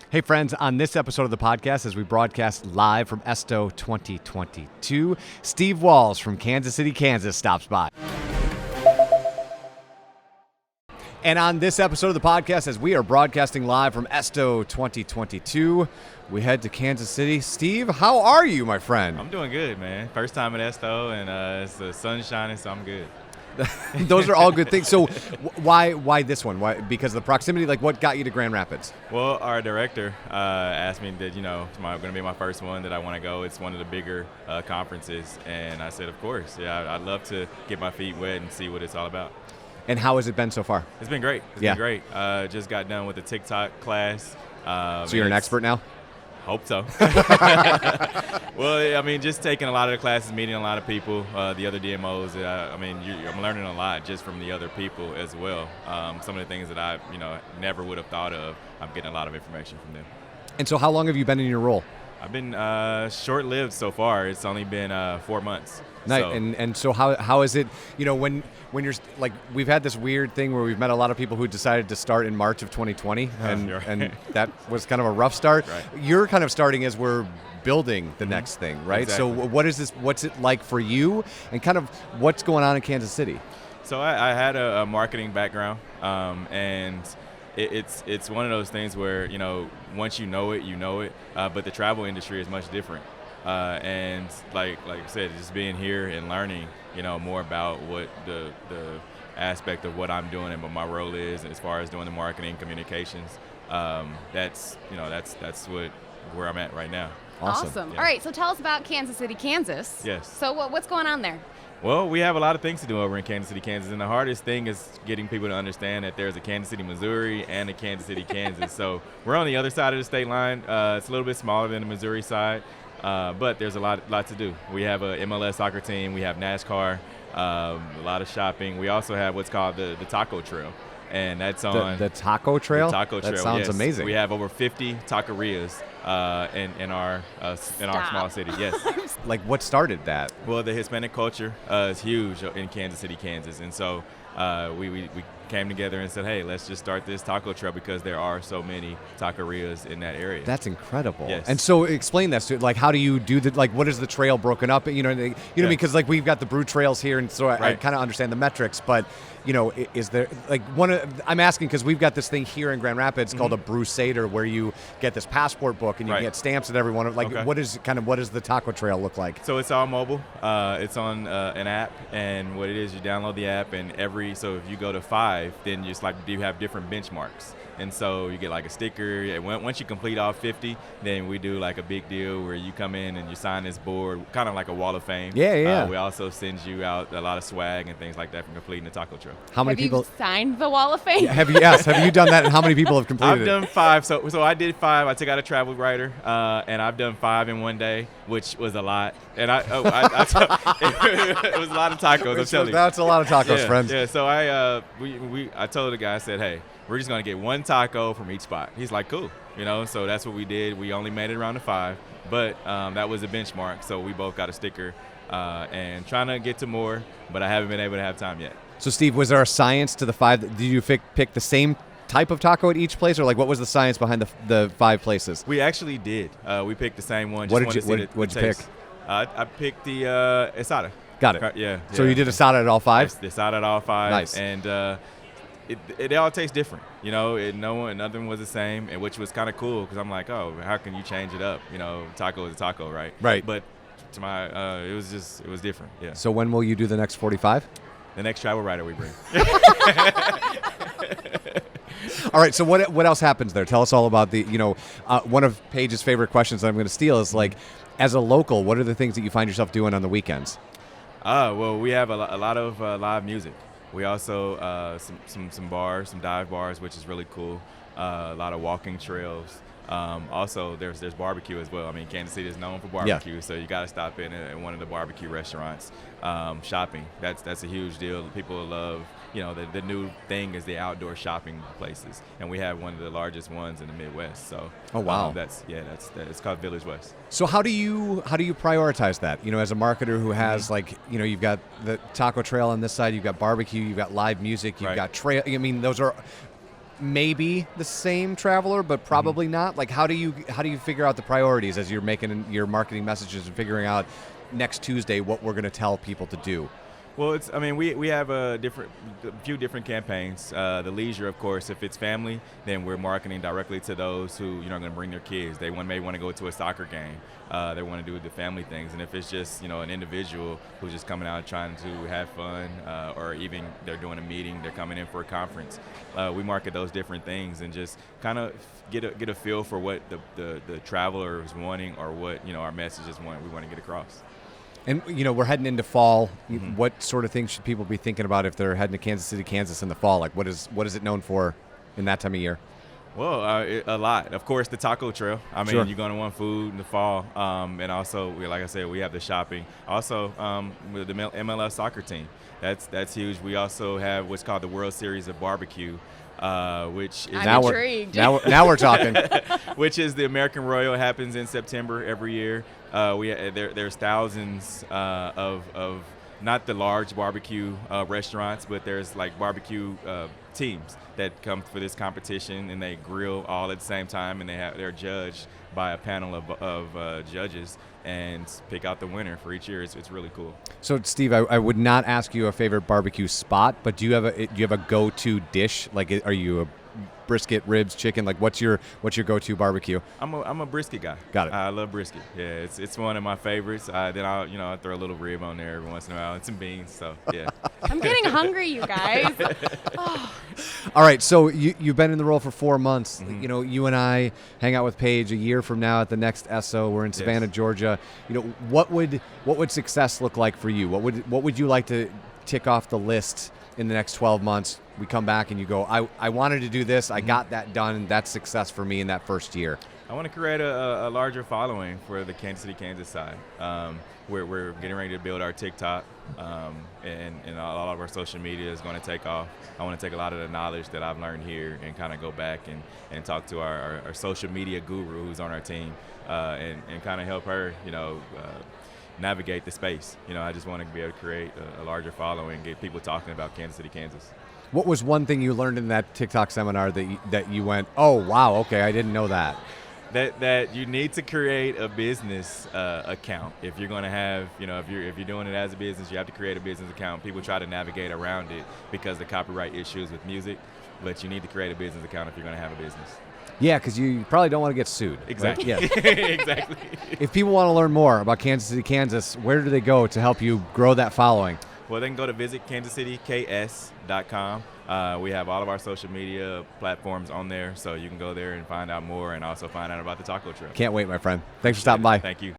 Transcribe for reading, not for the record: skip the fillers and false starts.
Hey friends, on this episode of the podcast, as we broadcast live from ESTO 2022, Steve Walls from Kansas City, Kansas stops by. And on this episode of the podcast, as we are broadcasting live from ESTO 2022, we head to Kansas City. Steve, how are you, my friend? I'm doing good, man. First time at ESTO, and it's the sun's shining, so I'm good. Those are all good things. So why this one? Why? Because of the proximity? Like, what got you to Grand Rapids? Well, our director asked me that, it's going to be my first one that I want to go. It's one of the bigger conferences. And I said, of course. Yeah, I'd love to get my feet wet and see what it's all about. And how has it been so far? It's been great. It's been great. Just got done with the TikTok class. So you're an expert now? Hope so. Well, I mean, just taking a lot of the classes, meeting a lot of people, the other DMOs. I'm learning a lot just from the other people as well. Some of the things that I, never would have thought of, I'm getting a lot of information from them. And so how long have you been in your role? I've been short-lived so far. It's only been 4 months. Nice. So. And how is it, when you're, like, we've had this weird thing where we've met a lot of people who decided to start in March of 2020, and that was kind of a rough start. Right. You're kind of starting as we're building the next thing, right? Exactly. So what's it like for you, and kind of what's going on in Kansas City? So I had a marketing background, and it's one of those things where, once you know it, but the travel industry is much different. And like I said, just being here and learning, more about what the aspect of what I'm doing and what my role is as far as doing the marketing communications. That's where I'm at right now. Awesome. Yeah. All right, so tell us about Kansas City, Kansas. Yes. So what's going on there? Well, we have a lot of things to do over in Kansas City, Kansas, and the hardest thing is getting people to understand that there's a Kansas City, Missouri, and a Kansas City, Kansas. So we're on the other side of the state line. It's a little bit smaller than the Missouri side, but there's a lot to do. We have a MLS soccer team. We have NASCAR, a lot of shopping. We also have what's called the Taco Trail, and that's on the Taco Trail. The Taco Trail. That sounds yes. amazing. We have over 50 taquerias in our small city. Yes. Like, what started that? Well, the Hispanic culture is huge in Kansas City, Kansas, and so we came together and said, hey, let's just start this taco trail because there are so many taquerias in that area. That's incredible. Yes. And so explain that. So, like, how do you do what is the trail broken up? What I mean? Because, like, we've got the brew trails here, and so I kind of understand the metrics, but, is there, like, I'm asking because we've got this thing here in Grand Rapids called a Brusader, where you get this passport book and you get stamps at every one of, like, what does the taco trail look like? So it's all mobile. It's on an app, and what it is, you download the app, and so if you go to 5, then you have different benchmarks. And so you get like a sticker. And once you complete all 50, then we do like a big deal where you come in and you sign this board, kind of like a wall of fame. Yeah. We also send you out a lot of swag and things like that from completing the taco trail. How many people have you signed the wall of fame? Yeah, have you done that? And how many people have completed it? I've done 5. So I did 5. I took out a travel writer, and I've done 5 in one day, which was a lot. And it was a lot of tacos. I'm telling you. That's a lot of tacos, friends. Yeah. So I told the guy, I said, hey, we're just going to get one taco from each spot. He's like, cool. So that's what we did. We only made it around to 5, but that was a benchmark. So we both got a sticker and trying to get to more, but I haven't been able to have time yet. So, Steve, was there a science to the 5? Did you pick the same type of taco at each place, or like what was the science behind the 5 places? We actually did. We picked the same one. What did you pick? I picked the asada. Got it. Yeah. So you did asada at all 5? Yes, the asada at all 5. Nice. And it all tastes different. Nothing was the same, and which was kind of cool because I'm like, oh, how can you change it up? Taco is a taco, right? Right. But to my, it was different. Yeah. So when will you do the next 45? The next travel writer we bring. All right. So what else happens there? Tell us all about the. One of Paige's favorite questions that I'm going to steal is, like, as a local, what are the things that you find yourself doing on the weekends? Well, we have a lot of live music. We also some bars, some dive bars, which is really cool. A lot of walking trails. Also, there's barbecue as well. I mean, Kansas City is known for barbecue, so you got to stop in at one of the barbecue restaurants. Shopping, that's a huge deal. People love, the new thing is the outdoor shopping places, and we have one of the largest ones in the Midwest. So, oh wow, it's called Village West. So how do you prioritize that? As a marketer who has you've got the taco trail on this side, you've got barbecue, you've got live music, you've got trail. I mean, those are maybe the same traveler, but probably not. Like, how do you figure out the priorities as you're making your marketing messages and figuring out next Tuesday what we're going to tell people to do? Well, we have a few different campaigns. The leisure, of course, if it's family, then we're marketing directly to those who are going to bring their kids. They may want to go to a soccer game. They want to do the family things. And if it's just an individual who's just coming out trying to have fun, or even they're doing a meeting, they're coming in for a conference, we market those different things and just kind of get a feel for what the traveler is wanting, or what our message is we want to get across. And, we're heading into fall. What sort of things should people be thinking about if they're heading to Kansas City, Kansas in the fall? Like, what is it known for in that time of year? Well, a lot. Of course, the taco trail. Sure. You're going to want food in the fall. And also, like I said, we have the shopping. Also, with the MLS soccer team. That's huge. We also have what's called the World Series of Barbecue, which is I'm intrigued. Now we're talking. Which is the American Royal. Happens in September every year. There's thousands of not the large barbecue restaurants, but there's like barbecue teams that come for this competition, and they grill all at the same time, and they're judged by a panel of judges and pick out the winner for each year. It's really cool. So, Steve, I would not ask you a favorite barbecue spot, but do you have a go-to dish? Like, are you a brisket, ribs, chicken? Like, what's your go-to barbecue? I'm a brisket guy. Got it. I love brisket. Yeah, it's one of my favorites. Then I'll throw a little rib on there every once in a while and some beans. So yeah. I'm getting hungry, you guys. Oh. All right, so you've been in the role for 4 months. You and I hang out with Paige a year from now at the next ESTO. We're in Savannah, Georgia. What would success look like for you? What would you like to tick off the list in the next 12 months? We come back and you go, I wanted to do this. I got that done. That's success for me in that first year. I want to create a larger following for the Kansas City, Kansas side. We're getting ready to build our TikTok, and all of our social media is going to take off. I want to take a lot of the knowledge that I've learned here and kind of go back and talk to our social media guru who's on our team, and kind of help her, navigate the space. I just want to be able to create a larger following, get people talking about Kansas City, Kansas. What was one thing you learned in that TikTok seminar that you went, oh, wow, okay, I didn't know that? That you need to create a business account. If you're going to have, if you're doing it as a business, you have to create a business account. People try to navigate around it because of the copyright issues with music, but you need to create a business account if you're going to have a business. Yeah, because you probably don't want to get sued. Exactly. Right? Yeah. Exactly. If people want to learn more about Kansas City, Kansas, where do they go to help you grow that following? Well, they can go to visit kansascityks.com. We have all of our social media platforms on there, so you can go there and find out more, and also find out about the taco trail. Can't wait, my friend. Thanks for stopping by. Thank you.